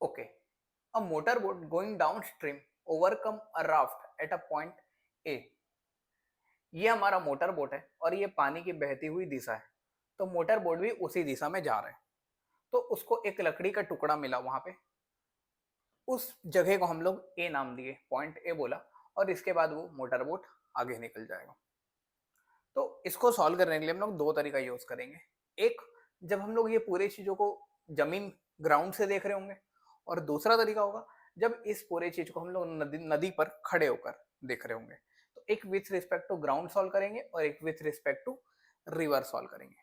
Okay. A motorboat going downstream overcome a raft at a point A. ये हमारा motor boat है और ये पानी की बहती हुई दिशा है। तो मोटर बोट भी उसी दिशा में जा रहा है। तो उसको एक लकड़ी का टुकड़ा मिला वहां पे। उस जगह को हम लोग ए नाम दिए, पॉइंट ए बोला। और इसके बाद वो मोटर बोट आगे निकल जाएगा। तो इसको सॉल्व करने के लिए हम लोग दो तरीका यूज करेंगे। एक, जब हम लोग ये पूरी चीजों को जमीन ग्राउंड से देख रहे होंगे। और दूसरा तरीका होगा जब इस पूरे चीज को हम लोग नदी नदी पर खड़े होकर देख रहे होंगे। तो एक with respect to ground solve करेंगे और एक with respect to river solve करेंगे।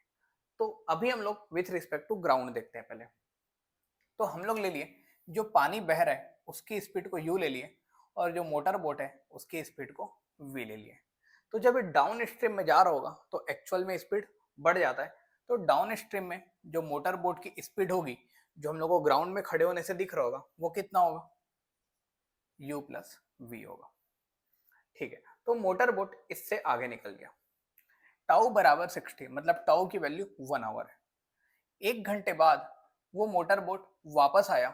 तो अभी हम लोग विथ रिस्पेक्ट टू ग्राउंड देखते हैं पहले। तो हम लोग ले लिए जो पानी बह रहा है उसकी स्पीड को यू ले लिए, और जो मोटर बोट है उसकी स्पीड को वी ले लिए। तो जब ये डाउन स्ट्रीम में जा रहा होगा तो एक्चुअल में स्पीड बढ़ जाता है। तो डाउन स्ट्रीम में जो मोटर बोट की स्पीड होगी, जो हम लोग को ग्राउंड में खड़े होने से दिख रहा होगा, वो कितना होगा? यू प्लस वी होगा। ठीक है, तो मोटर बोट इससे आगे निकल गया। टाउ बराबर 60, मतलब टाउ की वैल्यू 1 आवर है। 1 घंटे बाद वो मोटर बोट वापस आया।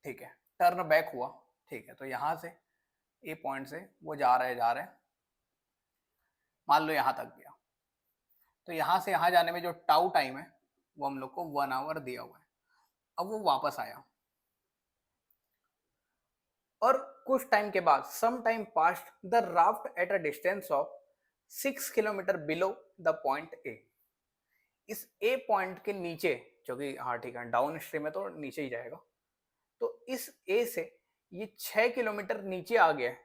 ठीक है, टर्न बैक हुआ। ठीक है, तो यहां से ए पॉइंट से वो जा रहे हैं, मान लो यहां तक गया। तो यहां से यहां जाने में जो टाउ टाइम है वो हम लोग को 1 आवर दिया हुआ है। अब वो वापस आया, और कुछ टाइम के बाद some time past the raft at a distance of 6 kilometre below the point A. इस ए पॉइंट के नीचे, जो कि हाँ ठीक है डाउन स्ट्रीम है तो नीचे ही जाएगा। तो इस ए से ये 6 किलोमीटर नीचे आ गया है।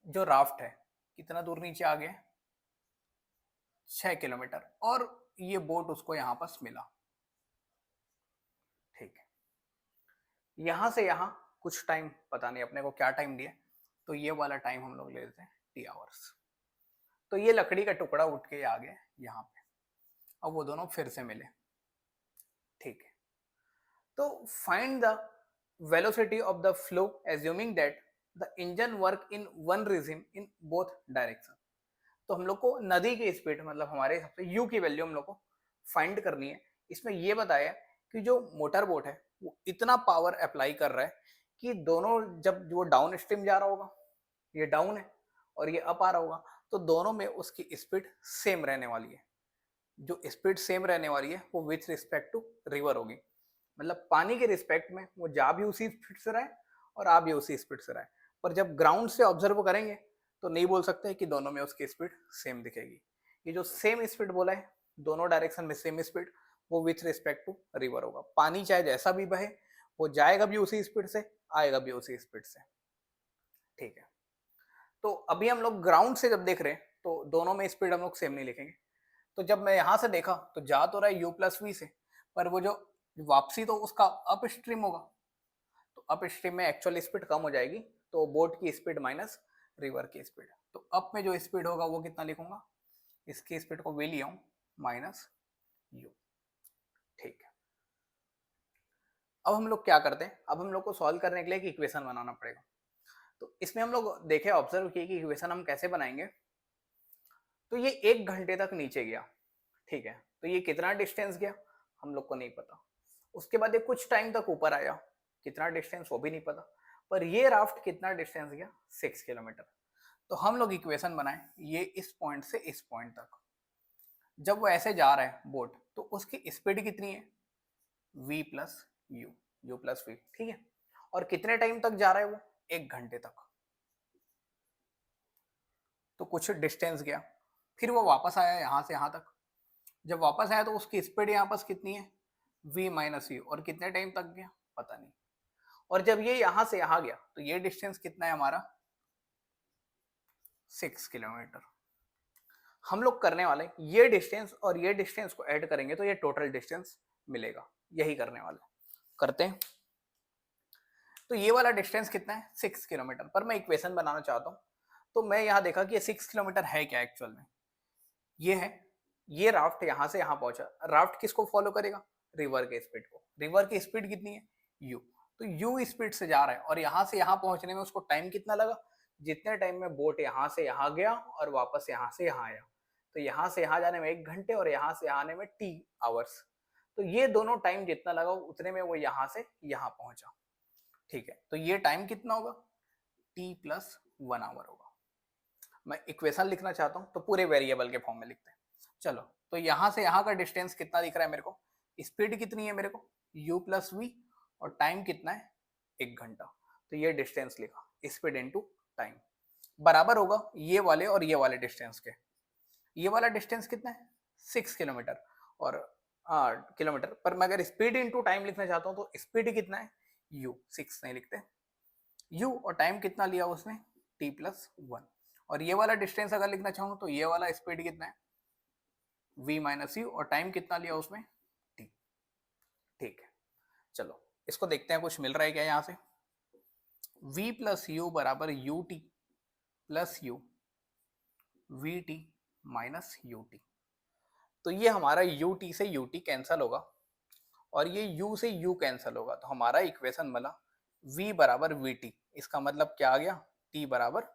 जो राफ्ट है कितना दूर नीचे आ गया है? 6 किलोमीटर। और ये बोट उसको यहां पास मिला। ठीक है, यहां से यहां कुछ टाइम, पता नहीं अपने को क्या टाइम दिया। तो ये वाला टाइम हम लोग ले लेते हैं T आवर्स। तो ये लकड़ी का टुकड़ा उठ के आ गया यहाँ पे। अब वो दोनों फिर से मिले। ठीक है, तो find the velocity of the flow assuming that the engine work in one regime in both direction. तो हम लोग को नदी की स्पीड, मतलब हमारे हिसाब से यू की वैल्यू हम लोग को फाइंड करनी है। इसमें ये बताया कि जो मोटर बोट है वो इतना पावर अप्लाई कर रहा है कि दोनों, जब वो डाउन स्ट्रीम जा रहा होगा, ये डाउन है और ये अप आ रहा होगा, तो दोनों में उसकी स्पीड सेम रहने वाली है। जो स्पीड सेम रहने वाली है वो विथ रिस्पेक्ट टू रिवर होगी। मतलब पानी के रिस्पेक्ट में वो जा भी उसी स्पीड से रहा है और आ भी उसी स्पीड से रहा है। पर जब ग्राउंड से ऑब्जर्व करेंगे तो नहीं बोल सकते कि दोनों में उसकी स्पीड सेम दिखेगी। ये जो सेम स्पीड बोला है, दोनों डायरेक्शन में सेम स्पीड, वो विथ रिस्पेक्ट टू रिवर होगा। पानी चाहे जैसा भी बहे, वो जाएगा भी उसी स्पीड से, आएगा भी उसी स्पीड से। ठीक है, तो अभी हम लोग ग्राउंड से जब देख रहे हैं तो दोनों में स्पीड हम लोग सेम नहीं लिखेंगे। तो जब मैं यहां से देखा तो जा तो रहा है यू प्लस वी से, पर वो जो वापसी तो उसका अप स्ट्रीम होगा। तो अप स्ट्रीम में एक्चुअल स्पीड कम हो जाएगी, तो बोट की स्पीड माइनस रिवर की स्पीड। तो अप में जो स्पीड होगा वो कितना लिखूंगा? इसकी स्पीड को वी लिया हूं, माइनस यू। ठीक है, अब हम लोग क्या करते हैं, अब हम लोग को सॉल्व करने के लिए एक इक्वेशन बनाना पड़ेगा। तो इसमें हम लोग देखे, ऑब्जर्व किए कि इक्वेशन हम कैसे बनाएंगे। तो ये 1 घंटे तक नीचे गया। ठीक है, तो ये कितना डिस्टेंस गया हम लोग को नहीं पता। उसके बाद ये कुछ टाइम तक ऊपर आया, कितना डिस्टेंस वो भी नहीं पता। पर ये राफ्ट कितना डिस्टेंस गया? 6 किलोमीटर। तो हम लोग इक्वेशन बनाए ये इस पॉइंट से इस पॉइंट तक। जब वो ऐसे जा रहा है बोट, तो उसकी स्पीड कितनी है? v plus u, u plus v. ठीक है, और कितने टाइम तक जा रहा है वो? 1 घंटे तक। तो कुछ डिस्टेंस गया, फिर वो वापस आया यहाँ से यहाँ तक। जब वापस आया तो उसकी स्पीड यहाँ पास कितनी है? v minus you. और कितने टाइम तक गया? पता नहीं। और जब ये यहां से यहां गया तो ये डिस्टेंस कितना है हमारा? 6 किलोमीटर। हम लोग करने वाले ये डिस्टेंस और ये डिस्टेंस को ऐड करेंगे तो ये टोटल डिस्टेंस मिलेगा। यही करने वाले, करते हैं। तो ये वाला डिस्टेंस कितना है? 6 किलोमीटर। पर मैं इक्वेशन बनाना चाहता हूं, तो मैं यहाँ देखा कि ये 6 किलोमीटर है क्या एक्चुअल में। ये है, ये राफ्ट यहां से यहां पहुंचा। राफ्ट किसको फॉलो करेगा? रिवर के स्पीड को। रिवर की स्पीड कितनी है? यू। तो यू स्पीड से जा रहा है और यहां से यहां पहुंचने में उसको टाइम कितना लगा? जितने टाइम में बोट यहां से यहां गया और वापस यहां से यहां आया। तो यहां से यहां जाने में 1 घंटे और यहां से यहां आने में T आवर्स। तो ये दोनों टाइम जितना लगा उतने में वो यहाँ से यहाँ पहुंचा। ठीक है, तो ये टाइम कितना होगा, t प्लस 1 आवर होगा। मैं इक्वेशन लिखना चाहता हूँ तो पूरे वेरिएबल के फॉर्म में लिखते हैं। चलो, तो यहाँ से यहाँ का डिस्टेंस कितना दिख रहा है मेरे को, स्पीड कितनी है मेरे को u प्लस वी, और टाइम कितना है 1 घंटा। तो ये डिस्टेंस लिखा, स्पीड इनटू टाइम, बराबर होगा ये वाले और ये वाले डिस्टेंस के। ये वाला डिस्टेंस कितना है 6 किलोमीटर, और किलोमीटर पर मैं अगर स्पीड इनटू टाइम लिखना चाहता हूँ तो स्पीड कितना है u, 6 नहीं लिखते, u और टाइम कितना लिया उसने t प्लस 1। और ये वाला डिस्टेंस अगर लिखना चाहूँ तो ये वाला स्पीड कितना है v माइनस यू, और टाइम कितना लिया उसमें t। ठीक है, चलो इसको देखते हैं कुछ मिल रहा है क्या यहाँ से। v प्लस यू बराबर U T plus you we T minus U T. तो ये हमारा यू टी से यू टी कैंसल होगा और ये u से u कैंसल होगा, तो हमारा इक्वेशन बना v बराबर वी टी। इसका मतलब क्या आ गया, t बराबर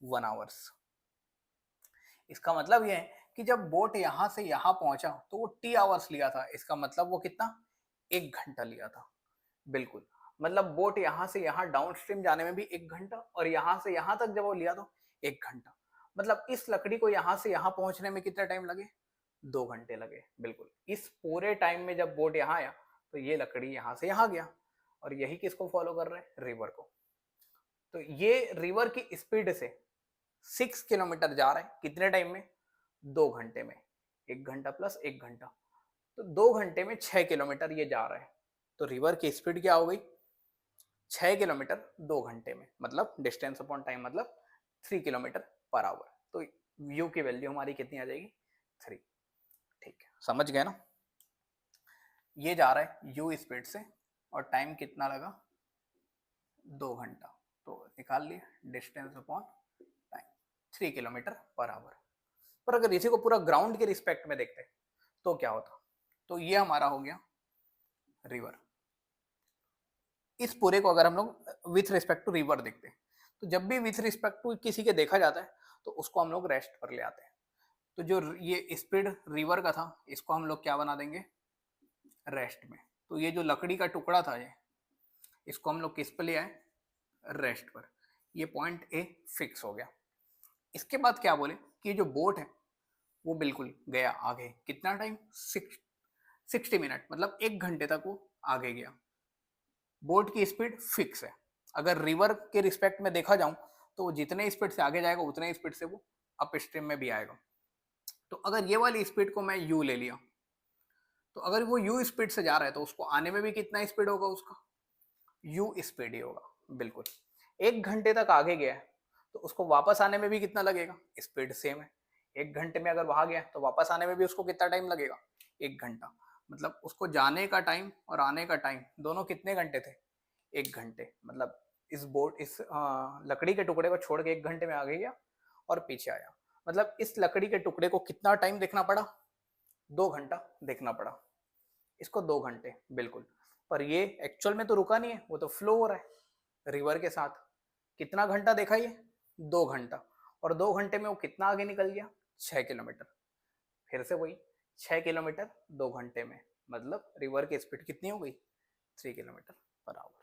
1 आवर्स। इसका मतलब ये है कि जब बोट यहां से यहां पहुंचा तो वो t आवर्स लिया था, इसका मतलब वो कितना 1 घंटा लिया था। बिल्कुल, मतलब बोट यहां से यहां डाउन स्ट्रीम जाने में भी 1 घंटा, और यहां से यहां तक जब वो लिया तो 1 घंटा। मतलब इस लकड़ी को यहां से यहां पहुंचने में कितना टाइम लगे, 2 घंटे लगे। बिल्कुल, इस पूरे टाइम में जब बोट यहाँ आया तो ये लकड़ी यहाँ से यहाँ गया, और यही किसको फॉलो कर रहे हैं, रिवर को। तो ये रिवर की स्पीड से 6 किलोमीटर जा रहा है कितने टाइम में, 2 घंटे में। 1 घंटा प्लस 1 घंटा, तो 2 घंटे में 6 किलोमीटर ये जा रहा है। तो रिवर की स्पीड क्या हो गई, 6 किलोमीटर 2 घंटे में, मतलब डिस्टेंस अपॉन टाइम मतलब 3 किलोमीटर पर आवर। तो यू की वैल्यू हमारी कितनी आ जाएगी, 3। ठीक है, समझ गए ना। ये जा रहा है यू स्पीड से और टाइम कितना लगा, 2 घंटा। तो निकाल लिए distance upon time, 3 kilometre per hour. पर अगर इसी को पूरा ग्राउंड के रिस्पेक्ट में देखते तो क्या होता, तो ये हमारा हो गया रिवर। इस पूरे को अगर हम लोग विथ रिस्पेक्ट टू रिवर देखते हैं, तो जब भी विथ रिस्पेक्ट टू किसी के देखा जाता है तो उसको हम लोग रेस्ट पर ले आते हैं। तो जो ये स्पीड रिवर का था इसको हम लोग क्या बना देंगे, रेस्ट में। तो ये जो लकड़ी का टुकड़ा था ये, इसको हम लोग किस पर ले आए, रेस्ट पर। ये पॉइंट ए फिक्स हो गया। इसके बाद क्या बोले कि जो बोट है वो बिल्कुल गया आगे, कितना टाइम 60 मिनट, मतलब 1 घंटे तक वो आगे गया। बोट की स्पीड फिक्स है। अगर रिवर के रिस्पेक्ट में देखा जाऊं तो वो जितने स्पीड से आगे जाएगा उतने स्पीड से वो अप स्ट्रीम में भी आएगा। तो अगर ये वाली स्पीड को मैं यू ले लिया, तो अगर वो यू स्पीड से जा रहा है तो उसको आने में भी कितना स्पीड होगा, उसका यू स्पीड ही होगा। बिल्कुल, 1 घंटे तक आगे गया है तो उसको वापस आने में भी कितना लगेगा, स्पीड सेम है। 1 घंटे में अगर वहां गया तो वापस आने में भी उसको कितना टाइम लगेगा, 1 घंटा। मतलब उसको जाने का टाइम और आने का टाइम दोनों कितने घंटे थे, 1 घंटे। मतलब इस लकड़ी के टुकड़े को छोड़ के 1 घंटे में आगे गया और पीछे आया। मतलब इस लकड़ी के टुकड़े को कितना टाइम देखना पड़ा, 2 घंटा देखना पड़ा इसको, 2 घंटे बिल्कुल। पर ये एक्चुअल में तो रुका नहीं है, वो तो फ्लो हो रहा है रिवर के साथ। कितना घंटा देखा ये, 2 घंटा। और 2 घंटे में वो कितना आगे निकल गया, 6 किलोमीटर। फिर से वही 6 किलोमीटर 2 घंटे में, मतलब रिवर की स्पीड कितनी हो गई, 3 किलोमीटर पर आवर।